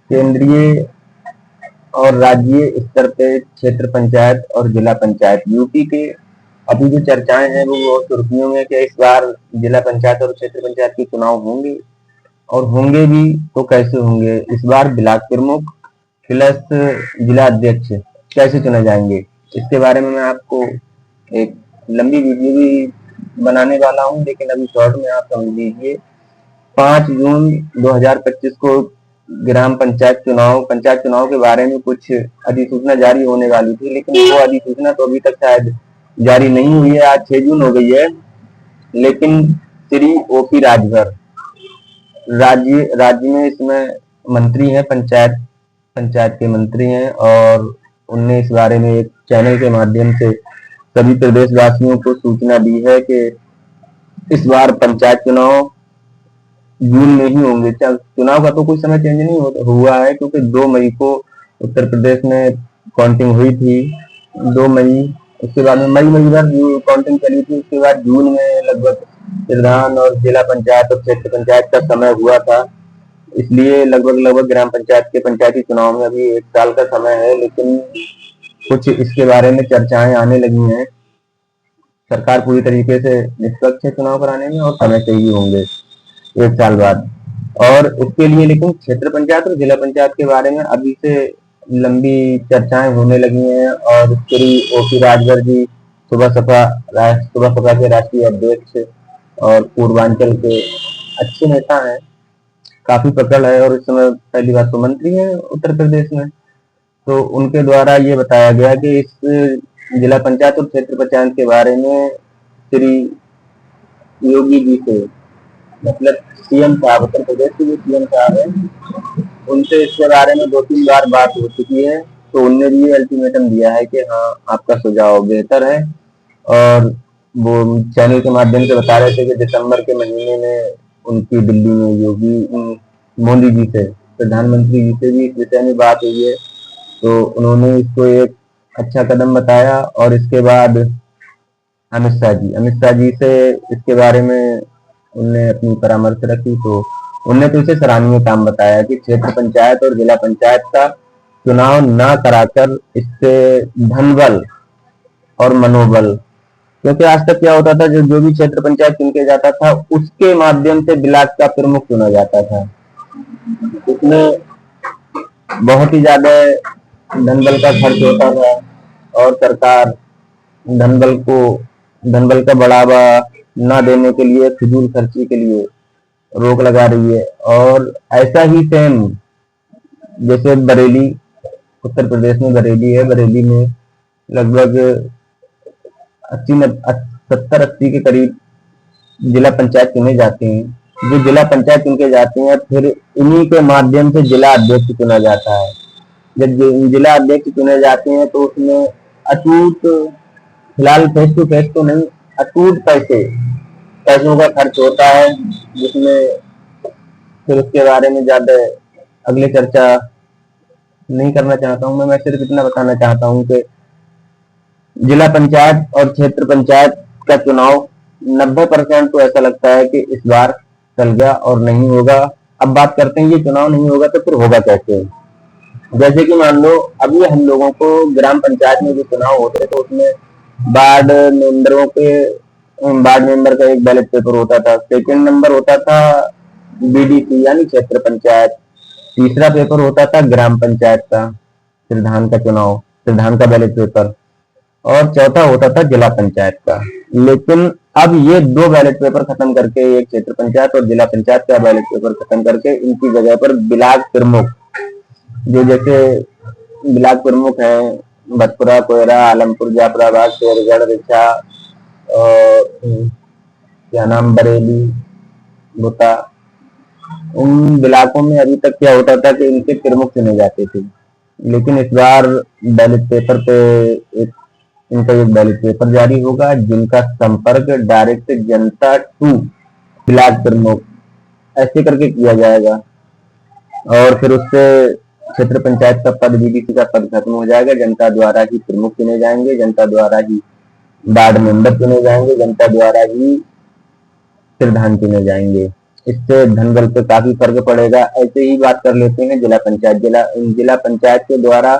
केंद्रीय और राज्य स्तर पे क्षेत्र पंचायत और जिला पंचायत यूपी के अभी जो चर्चाएं हैं वो बहुत सुर्खियों में कि इस बार जिला पंचायत और क्षेत्र पंचायत के चुनाव होंगे, और होंगे भी तो कैसे होंगे। इस बार ब्लॉक प्रमुख प्लस जिला अध्यक्ष कैसे चुने जाएंगे, इसके बारे में मैं आपको एक लंबी वीडियो भी बनाने वाला हूं, लेकिन अभी शॉर्ट में आप समझ लीजिए। 5 जून 2025 को पंचायत चुनाव के बारे में कुछ अधिसूचना जारी होने वाली थी, लेकिन वो अधिसूचना तो अभी तक शायद जारी नहीं हुई है। आज 6 जून हो गई है, लेकिन श्री ओपी राजभर राज्य में इसमें मंत्री हैं, पंचायत के मंत्री हैं, और उनने इस बारे में एक चैनल के माध्यम से सभी प्रदेशवासियों को सूचना दी है कि इस बार पंचायत चुनाव जून में ही होंगे। चुनाव का तो कोई समय चेंज नहीं हुआ है, क्योंकि 2 मई को उत्तर प्रदेश में काउंटिंग हुई थी। 2 मई, उसके बाद में मई भर काउंटिंग चली थी। उसके बाद जून में लगभग प्रधान और जिला पंचायत और क्षेत्र पंचायत का समय हुआ था। इसलिए लगभग ग्राम पंचायत के पंचायती चुनाव में अभी 1 साल का समय है, लेकिन कुछ इसके बारे में चर्चाएं आने लगी हैं। सरकार पूरी तरीके से निष्पक्ष है चुनाव कराने में, और समय से ही होंगे 1 साल बाद। और उसके लिए लेकिन क्षेत्र पंचायत और जिला पंचायत के बारे में अभी से लंबी चर्चाएं होने लगी हैं, और श्री ओपी राजभर जी सुबह सपा के राष्ट्रीय अध्यक्ष और पूर्वांचल के अच्छे नेता हैं, काफी पकड़ है, और इस समय पहली बात तो मंत्री हैं उत्तर प्रदेश में। तो उनके द्वारा ये बताया गया कि इस जिला पंचायत और क्षेत्र पंचायत के बारे में श्री योगी जी से, मतलब सीएम साहब, उत्तर प्रदेश के जो सीएम साहब हैं, उनसे इसके बारे में 2-3 बार बात हो चुकी है। तो उनने भी ये अल्टीमेटम दिया है कि हाँ, आपका सुझाव बेहतर है। और वो चैनल के माध्यम से बता रहे थे कि दिसंबर के महीने में उनकी दिल्ली में मोदी जी से, प्रधानमंत्री जी से भी इस विषय में बात हुई है। तो उन्होंने इसको एक अच्छा कदम बताया, और इसके बाद अमित शाह जी से इसके बारे में उनने अपनी परामर्श रखी। तो उनने तो इसे सराहनीय काम बताया कि क्षेत्र पंचायत और जिला पंचायत का चुनाव न कराकर इससे धनबल और मनोबल, क्योंकि आज तक क्या होता था, जो भी क्षेत्र पंचायत चुन के जाता था उसके माध्यम से ब्लॉक का प्रमुख चुना जाता था। उसमें बहुत ही ज्यादा धनबल का खर्च होता था, और सरकार धनबल का बढ़ावा न देने के लिए, फिजूल खर्ची के लिए रोक लगा रही है। और ऐसा ही सेम जैसे बरेली, उत्तर प्रदेश में बरेली है, बरेली में लगभग 70-80 के करीब जिला पंचायत चुने जाते हैं। जो जिला पंचायत चुनके जाते हैं, फिर इन्हीं के माध्यम से जिला अध्यक्ष चुना जाता है। जब जिला अध्यक्ष चुने जाते हैं तो उसमें अटूट, फिलहाल फेस टू फेस तो नहीं, अटूट पैसों का खर्च होता है, जिसमें फिर उसके बारे में ज्यादा अगले चर्चा नहीं करना चाहता हूं। मैं सिर्फ इतना बताना चाहता हूं कि जिला पंचायत और क्षेत्र पंचायत का चुनाव 90% तो ऐसा लगता है कि इस बार चल गया और नहीं होगा। अब बात करते हैं, ये चुनाव नहीं होगा तो फिर होगा कैसे। जैसे कि मान लो अभी हम लोगों को ग्राम पंचायत में जो चुनाव होते हैं, तो उसमें वार्ड मेंबर का एक बैलेट पेपर होता था। सेकंड नंबर होता था बीडीसी यानी क्षेत्र पंचायत। तीसरा पेपर होता था ग्राम पंचायत का, प्रधान का बैलेट पेपर। और चौथा होता था जिला पंचायत का। लेकिन अब ये 2 बैलेट पेपर खत्म करके, एक क्षेत्र पंचायत और जिला पंचायत का बैलेट पेपर खत्म करके, इनकी जगह पर ब्लॉक प्रमुख, जो जैसे ब्लॉक प्रमुख है भटपुरा, कोयरा, आलमपुर, जाफराबाद, शेरगढ़, रिछा और क्या नाम, बरेली, बुता, उन ब्लॉकों में अभी तक क्या होता था कि इनके प्रमुख चुने जाते थे। लेकिन इस बार बैलेट पेपर पे इनका एक बैलेट पेपर जारी होगा, जिनका संपर्क डायरेक्ट जनता टू ब्लॉक प्रमुख ऐसे करके किया जाएगा। और फिर उससे क्षेत्र पंचायत का पद, बीडीसी का पद खत्म हो जाएगा। जनता द्वारा ही प्रमुख चुने जाएंगे, जनता द्वारा ही वार्ड मेंबर चुने जाएंगे, जनता द्वारा ही प्रधान चुने जाएंगे। इससे धनबल पे काफी फर्क पड़ेगा। ऐसे ही बात कर लेते हैं जिला पंचायत। जिला पंचायत के द्वारा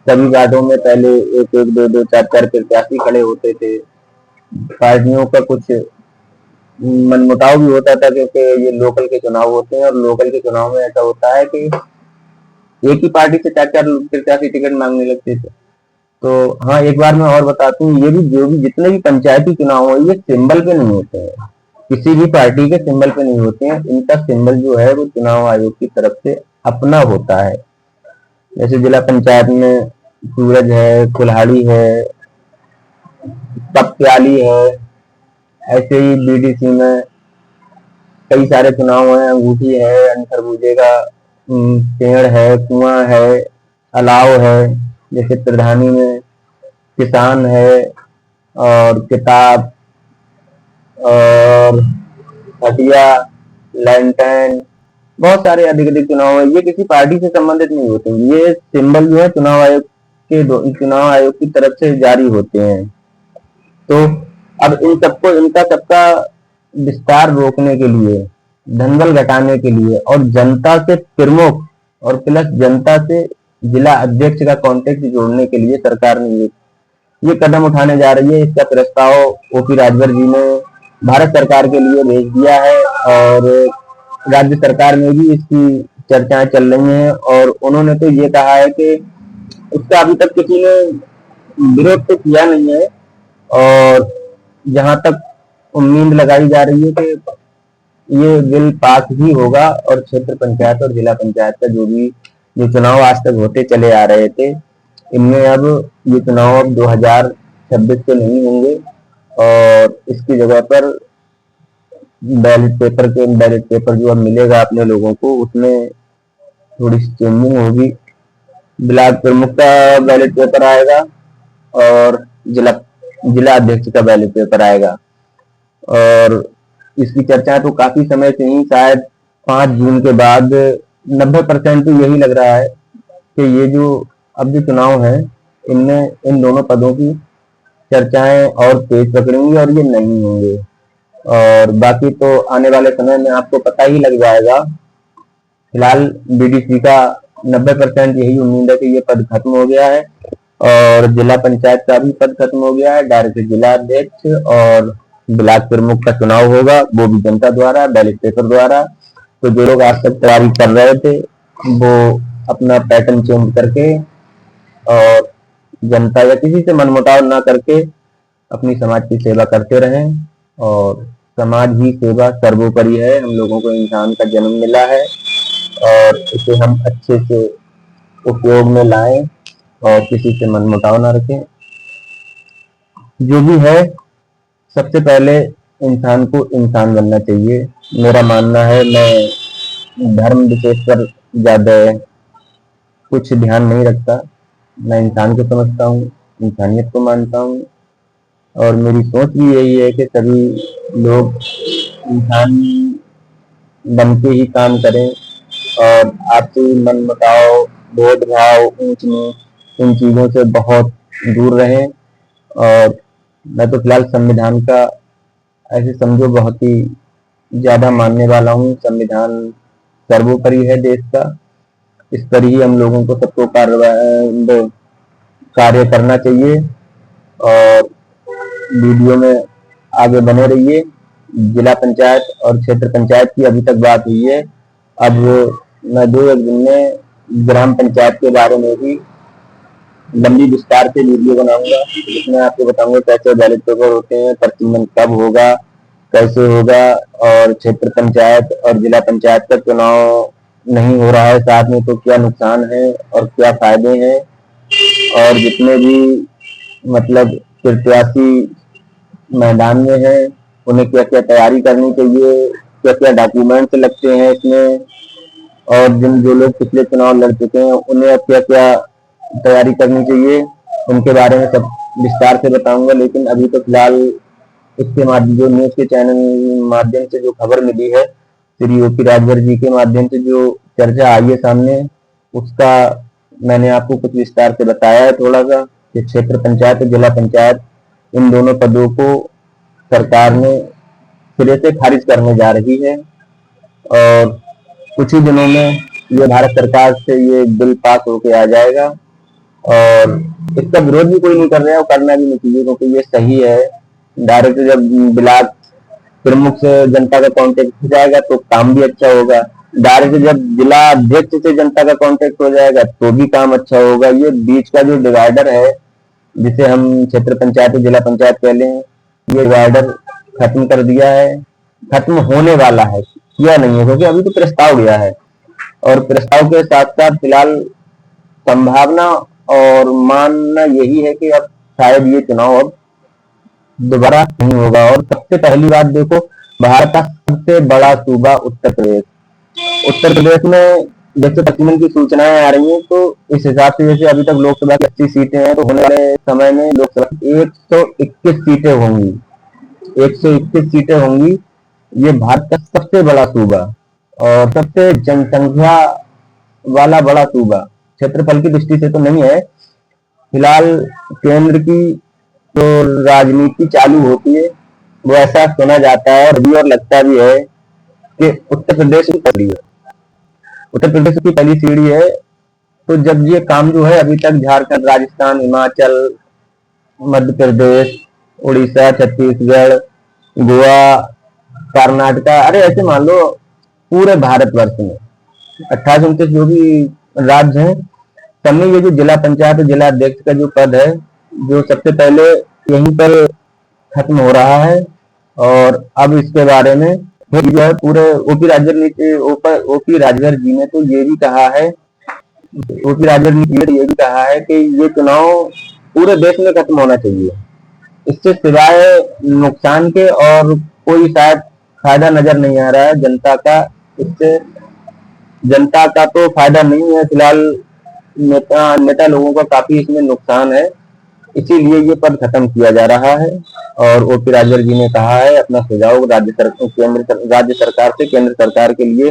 सभी वार्डों में पहले एक एक दो दो चार चार प्रत्याशी खड़े होते थे। पार्टियों का कुछ मनमुटाव भी होता था, क्योंकि ये लोकल के चुनाव होते हैं और लोकल के चुनाव में ऐसा होता है कि एक ही पार्टी से चार चार प्रत्याशी टिकट मांगने लगते थे। तो हाँ, एक बार मैं और बताता हूँ, ये भी जो भी जितने भी पंचायती चुनाव हो, ये सिंबल पे नहीं होते हैं, किसी भी पार्टी के सिंबल पे नहीं होते हैं। इनका सिंबल जो है वो चुनाव आयोग की तरफ से अपना होता है। जैसे जिला पंचायत में सूरज है, कुल्हाड़ी है, तप्याली है। ऐसे ही बीडीसी में कई सारे चुनाव हैं, अंगूठी है, खरबूजे का पेड़ है, कुआं है, अलाव है। जैसे प्रधानी में किसान है, और किताब, और हटिया, लैंटर्न, बहुत सारे अधिक अधिक चुनाव है। ये किसी पार्टी से संबंधित नहीं होते, ये सिंबल जो है चुनाव आयोग की तरफ से जारी होते हैं। तो अब इनका सबका विस्तार रोकने के लिए, दंगल घटाने के लिए, और जनता से प्रमुख और प्लस जनता से जिला अध्यक्ष का कॉन्टेक्ट जोड़ने के लिए सरकार ने ये कदम उठाने जा रही है। इसका प्रस्ताव ओपी राजभर जी ने भारत सरकार के लिए भेज दिया है, और राज्य सरकार में भी इसकी चर्चाएं चल रही हैं। और उन्होंने तो ये कहा है कि इसका अभी तक किसी ने विरोध तो किया नहीं है, और जहां तक उम्मीद लगाई जा रही है कि ये बिल पास ही होगा, और क्षेत्र पंचायत और जिला पंचायत का जो चुनाव आज तक होते चले आ रहे थे, इनमें अब ये चुनाव अब 2026 से नहीं होंगे, और इसकी जगह पर बैलेट पेपर जो अब मिलेगा अपने लोगों को, उसमें थोड़ी सी चेंजिंग होगी। ब्लॉक प्रमुख का बैलेट पेपर आएगा, और जिला अध्यक्ष का बैलेट पेपर आएगा। और इसकी चर्चा तो काफी समय से ही, शायद 5 जून के बाद 90% तो यही लग रहा है कि ये जो अब जो चुनाव है, इनमें इन दोनों पदों की चर्चाएं और तेज पकड़ेंगी, और ये नहीं होंगे। और बाकी तो आने वाले समय में आपको पता ही लग जाएगा। फिलहाल बीडीसी का 90% यही उम्मीद है कि ये पद खत्म हो गया है, और जिला पंचायत का भी पद खत्म हो गया है। डायरेक्ट जिला अध्यक्ष और ब्लॉक प्रमुख का चुनाव होगा, वो भी जनता द्वारा, बैलेट पेपर द्वारा। तो जो लोग आज तक तैयारी कर रहे थे, वो अपना पैटर्न चेंज करके, और जनता या किसी से मनमुटाव ना करके अपनी समाज की सेवा करते रहें। और समाज ही सेवा सर्वोपरि है। हम लोगों को इंसान का जन्म मिला है, और इसे हम अच्छे से उपयोग में लाएं, और किसी से मनमुटाव ना रखें। जो भी है, सबसे पहले इंसान को इंसान बनना चाहिए, मेरा मानना है। मैं धर्म विशेष पर ज्यादा कुछ ध्यान नहीं रखता, मैं इंसान को समझता हूँ, इंसानियत को मानता हूँ, और मेरी सोच भी यही है कि सभी लोग इंसान बन के ही काम करें, और आपसी मनमुटाव, भेदभाव, ऊंच नीच, इन चीजों से बहुत दूर रहें। और मैं तो फिलहाल संविधान का, ऐसे समझो, बहुत ही ज्यादा मानने वाला हूँ। संविधान सर्वोपरि है देश का, इस पर ही हम लोगों को सबको कार्य करना चाहिए। और वीडियो में आगे बने रहिए। जिला पंचायत और क्षेत्र पंचायत की अभी तक बात हुई है, अब मैं 2-1 दिन में ग्राम पंचायत के बारे में भी लंबी विस्तार से वीडियो बनाऊंगा, जिसमें आपको बताऊंगा कैसे बैलेट पेपर होते हैं, प्रचिमन कब होगा, कैसे होगा, और क्षेत्र पंचायत और जिला पंचायत का चुनाव नहीं हो रहा है साथ में तो क्या नुकसान है और क्या फायदे हैं, और जितने भी मतलब प्रत्याशी मैदान में है उन्हें क्या क्या तैयारी करनी चाहिए, क्या क्या डॉक्यूमेंट्स लगते हैं इसमें, और जो लोग पिछले चुनाव लड़ चुके हैं उन्हें अब क्या क्या तैयारी करनी चाहिए, उनके बारे में सब विस्तार से बताऊंगा। लेकिन अभी तो फिलहाल इसके माध्यम, जो न्यूज के चैनल माध्यम से जो खबर मिली है, श्री ओपी राजभर जी के माध्यम से जो चर्चा आई है सामने, उसका मैंने आपको कुछ विस्तार से बताया है थोड़ा सा, कि क्षेत्र पंचायत और जिला पंचायत, इन दोनों पदों को सरकार ने सिरे से खारिज करने जा रही है। और कुछ ही दिनों में ये भारत सरकार से ये बिल पास होके आ जाएगा और इसका विरोध भी कोई नहीं कर रहा है और करना भी नहीं चाहिए, क्योंकि ये सही है। डायरेक्ट जब ब्लॉक प्रमुख से जनता का कांटेक्ट हो जाएगा तो काम भी अच्छा होगा। डायरेक्ट जब जिला अध्यक्ष से जनता का कांटेक्ट हो जाएगा तो भी काम अच्छा होगा। ये बीच का जो डिवाइडर है, जिसे हम क्षेत्र पंचायत जिला पंचायत कह लें, ये डिवाइडर खत्म कर दिया है, खत्म होने वाला है, किया नहीं है, क्योंकि अभी तो प्रस्ताव गया है और प्रस्ताव के साथ साथ फिलहाल संभावना और मानना यही है कि अब शायद ये चुनाव अब दोबारा नहीं होगा। और सबसे पहली बात देखो, भारत का सबसे बड़ा सूबा उत्तर प्रदेश, उत्तर प्रदेश में जैसे पश्चिम की सूचनाएं आ रही हैं तो इस हिसाब से जैसे अभी तक लोकसभा की 80 सीटें हैं तो होने वाले समय में लोकसभा 121 सीटें होंगी, 121 सीटें होंगी। ये भारत का सबसे बड़ा सूबा और सबसे जनसंख्या वाला बड़ा सूबा, क्षेत्रफल की दृष्टि से तो नहीं है। फिलहाल केंद्र की जो राजनीति चालू होती है वो ऐसा सुना जाता है और लगता भी है कि उत्तर प्रदेश की पहली है, उत्तर प्रदेश की पहली सीढ़ी है। तो जब ये काम जो है अभी तक झारखंड, राजस्थान, हिमाचल, मध्य प्रदेश, उड़ीसा, छत्तीसगढ़, गोवा, कर्नाटका, अरे ऐसे मान लो पूरे भारतवर्ष में 28-29 जो भी राज्य हैं, सब में ये जो जिला पंचायत और जिला अध्यक्ष का जो पद है, जो सबसे पहले यहीं पर खत्म हो रहा है। और अब इसके बारे में जो है पूरे ओपी राजभर जी ने तो ये भी कहा है, ओपी राजभर जी ने ये भी कहा है कि ये चुनाव पूरे देश में खत्म होना चाहिए, इससे सिवाय नुकसान के और कोई शायद फायदा नजर नहीं आ रहा है जनता का। इससे जनता का तो फायदा नहीं है, फिलहाल नेता लोगों का काफी इसमें नुकसान है, इसीलिए ये पद खत्म किया जा रहा है। और ओपी राजभर जी ने कहा है अपना सुझाव राज्य सरकार से केंद्र सरकार के लिए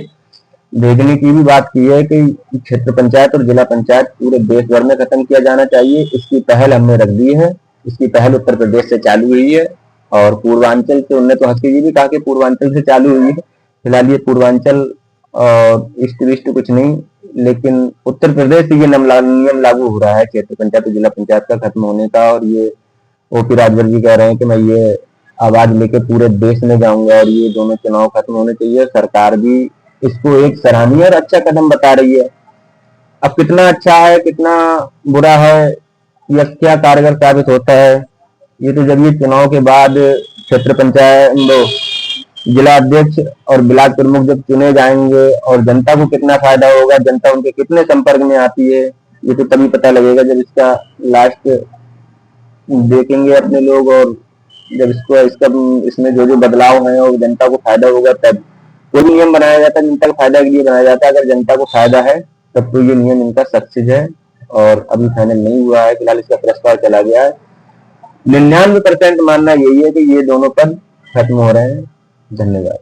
भेजने की भी बात की है कि क्षेत्र पंचायत और जिला पंचायत पूरे देश भर में खत्म किया जाना चाहिए। इसकी पहल हमने रख दी है, इसकी पहल उत्तर प्रदेश से चालू हुई है और पूर्वांचल से, उनने तो हंसी जी भी कहा कि पूर्वांचल से चालू हुई है। फिलहाल ये पूर्वांचल और ईस्ट वेस्ट कुछ नहीं, लेकिन उत्तर प्रदेश से ये नियम लागू हो रहा है क्षेत्र पंचायत और जिला पंचायत का खत्म होने का। और ये ओपी राजभर जी कह रहे हैं कि मैं ये आवाज लेके पूरे देश में जाऊंगा और ये दोनों चुनाव खत्म होने चाहिए। सरकार भी इसको एक सराहनीय और अच्छा कदम बता रही है। अब कितना अच्छा है कितना बुरा है या क्या कारगर साबित होता है, ये तो जब ये चुनाव के बाद क्षेत्र पंचायत जिला अध्यक्ष और ब्लॉक प्रमुख जब चुने जाएंगे और जनता को कितना फायदा होगा, जनता उनके कितने संपर्क में आती है, ये तो तभी पता लगेगा जब इसका लास्ट देखेंगे अपने लोग। और जब इसमें जो जो बदलाव है और जनता को फायदा होगा, तब कोई नियम बनाया जाता है जनता को फायदा के लिए बनाया जाता है। अगर जनता को फायदा है तब तो ये नियम इनका सक्सेस है और अभी फाइनल नहीं हुआ है, फिलहाल इसका प्रस्ताव चला गया है। 99% मानना यही है कि ये दोनों पद खत्म हो रहे हैं। धन्यवाद।